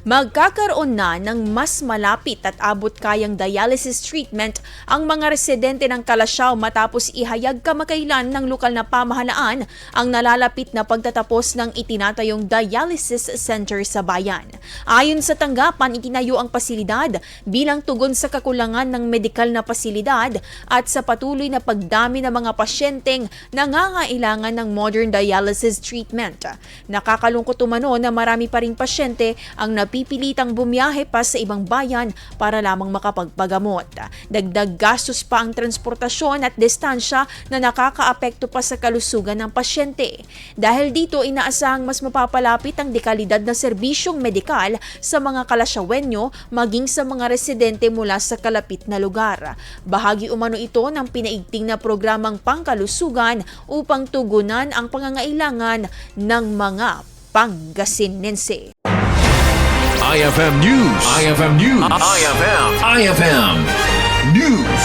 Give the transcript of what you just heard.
Magkakaroon na ng mas malapit at abot-kayang dialysis treatment ang mga residente ng Calasiao matapos ihayag kamakailan ng lokal na pamahalaan ang nalalapit na pagtatapos ng itinatayong dialysis center sa bayan. Ayon sa tanggapan, itinayo ang pasilidad bilang tugon sa kakulangan ng medikal na pasilidad at sa patuloy na pagdami ng mga pasyenteng nangangailangan ng modern dialysis treatment. Nakakalungkot umano na marami pa ring pasyente ang napipilitang bumiyahe pa sa ibang bayan para lamang makapagpagamot. Dagdag gastos pa ang transportasyon at distansya na nakakaapekto pa sa kalusugan ng pasyente. Dahil dito, inaasahang mas mapapalapit ang dekalidad na serbisyong medikal sa mga Calasiaoenyo maging sa mga residente mula sa kalapit na lugar. Bahagi umano ito ng pinaigting na programang pangkalusugan upang tugunan ang pangangailangan ng mga Pangasinense. IFM News. IFM News. IFM News.